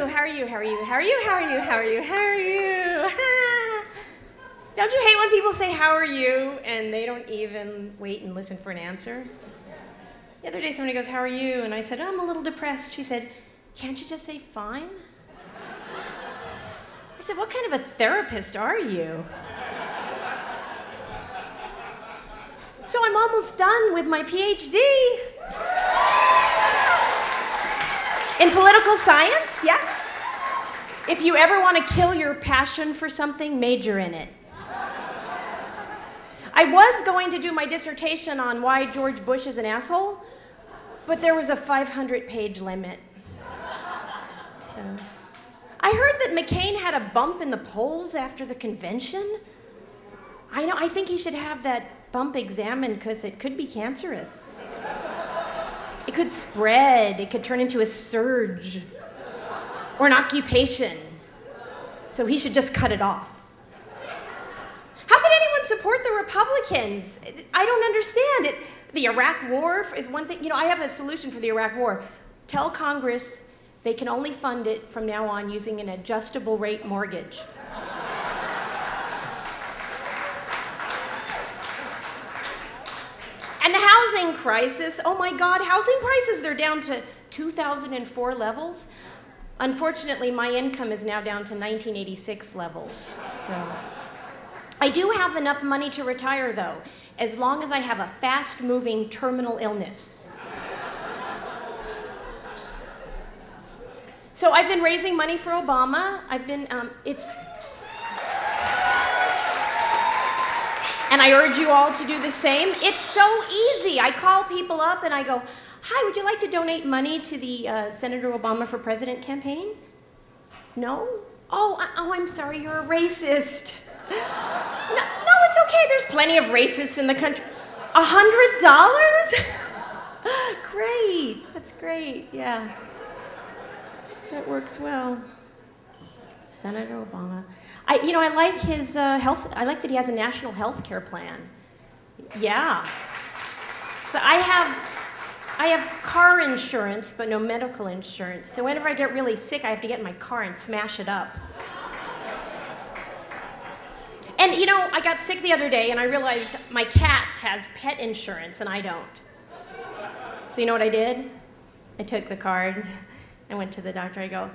you? How are you? How are you? How are you? How are you? How are you? How are you? Don't you hate when people say, how are you, and they don't even wait and listen for an answer? The other day somebody goes, how are you? And I said, oh, I'm a little depressed. She said, can't you just say fine? I said, what kind of a therapist are you? So I'm almost done with my PhD. In political science, yeah. If you ever want to kill your passion for something, major in it. I was going to do my dissertation on why George Bush is an asshole, but there was a 500-page limit. So. I heard that McCain had a bump in the polls after the convention. I know, I think he should have that bump examined because it could be cancerous. It could spread, it could turn into a surge or an occupation. So he should just cut it off. How could anyone support the Republicans? I don't understand it. The Iraq War is one thing. You know, I have a solution for the Iraq War. Tell Congress they can only fund it from now on using an adjustable rate mortgage. And the housing crisis, oh my God, housing prices, they're down to 2004 levels. Unfortunately, my income is now down to 1986 levels, so. I do have enough money to retire, though, as long as I have a fast-moving terminal illness. So I've been raising money for Obama. I've been, and I urge you all to do the same. It's so easy. I call people up and I go, hi, would you like to donate money to the Senator Obama for President campaign? No? Oh, I'm sorry, you're a racist. No, it's okay. There's plenty of racists in the country. $100? Great. That's great. Yeah. That works well. Senator Obama. I like his health. I like that he has a national health care plan. Yeah. So I have car insurance, but no medical insurance. So whenever I get really sick, I have to get in my car and smash it up. And you know, I got sick the other day and I realized my cat has pet insurance and I don't. So you know what I did? I took the card, I went to the doctor, I go,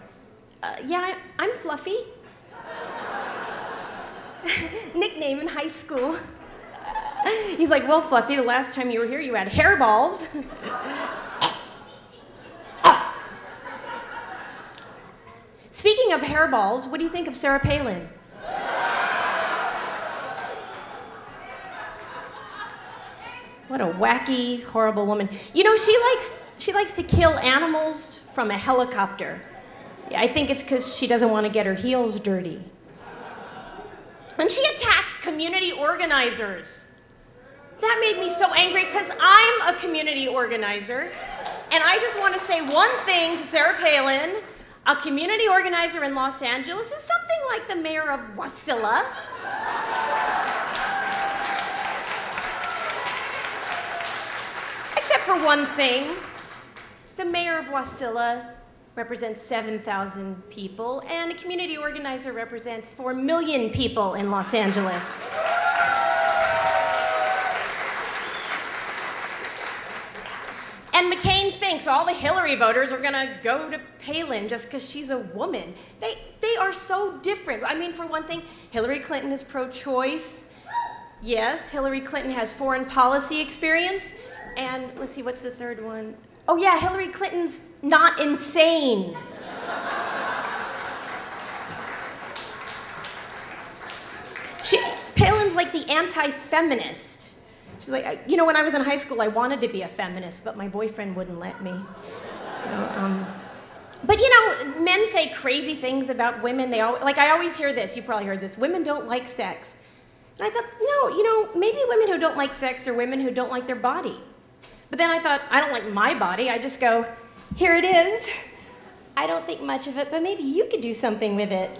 yeah, I'm Fluffy. Nickname in high school. He's like, well, Fluffy, the last time you were here, you had hairballs. Speaking of hairballs, what do you think of Sarah Palin? What a wacky, horrible woman. You know, she likes to kill animals from a helicopter. I think it's because she doesn't want to get her heels dirty. And she attacked community organizers. That made me so angry because I'm a community organizer. And I just want to say one thing to Sarah Palin. A community organizer in Los Angeles is something like the mayor of Wasilla. Except for one thing. The mayor of Wasilla represents 7,000 people, and a community organizer represents 4 million people in Los Angeles. And McCain thinks all the Hillary voters are gonna go to Palin just because she's a woman. They are so different. I mean, for one thing, Hillary Clinton is pro-choice. Yes, Hillary Clinton has foreign policy experience. And let's see, what's the third one? Oh yeah, Hillary Clinton's not insane. Palin's like the anti-feminist. She's like, you know, when I was in high school, I wanted to be a feminist, but my boyfriend wouldn't let me. So, but you know, men say crazy things about women. I always hear this, you probably heard this, women don't like sex. And I thought, no, you know, maybe women who don't like sex are women who don't like their body. But then I thought, I don't like my body. I just go, here it is. I don't think much of it, but maybe you could do something with it.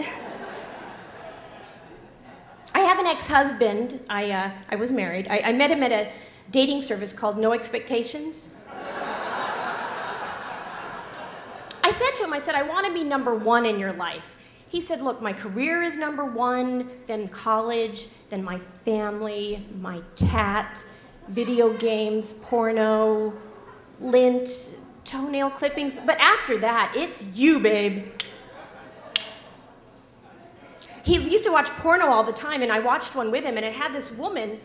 I have an ex-husband. I was married. I met him at a dating service called No Expectations. I I said to him, I said, I want to be number one in your life. He said, look, my career is number one, then college, then my family, my cat, video games, porno, lint, toenail clippings. But after that, it's you, babe. He used to watch porno all the time, and I watched one with him, and it had this woman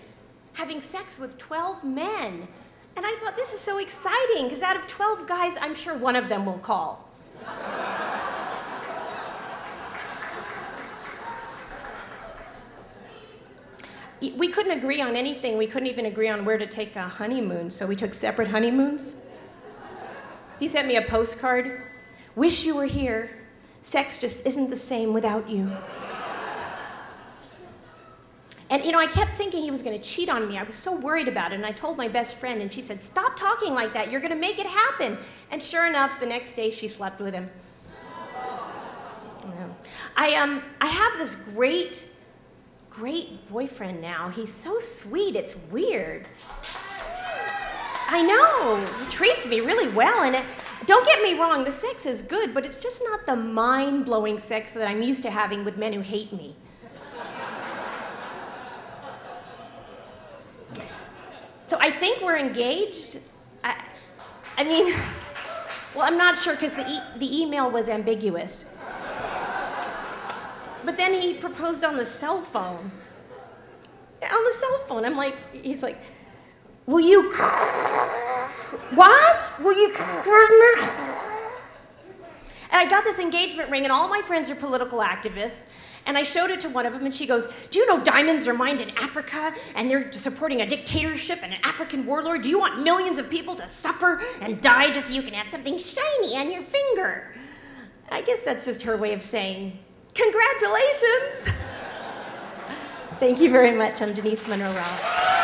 having sex with 12 men. And I thought, this is so exciting, because out of 12 guys, I'm sure one of them will call. We couldn't agree on anything. We couldn't even agree on where to take a honeymoon, so we took separate honeymoons. He sent me a postcard. Wish you were here. Sex just isn't the same without you. And, I kept thinking he was going to cheat on me. I was so worried about it, and I told my best friend, and she said, stop talking like that. You're going to make it happen. And sure enough, the next day, she slept with him. I have this great boyfriend now. He's so sweet, it's weird. I know, he treats me really well, and don't get me wrong, the sex is good, but it's just not the mind-blowing sex that I'm used to having with men who hate me. So I think we're engaged. I mean, well, I'm not sure because the email was ambiguous. But then he proposed on the cell phone. On the cell phone, he's like, will you, what? Will you, and I got this engagement ring, and all my friends are political activists, and I showed it to one of them, and she goes, do you know diamonds are mined in Africa, and they're supporting a dictatorship and an African warlord? Do you want millions of people to suffer and die just so you can have something shiny on your finger? I guess that's just her way of saying, congratulations! Thank you very much. I'm Denise Robb.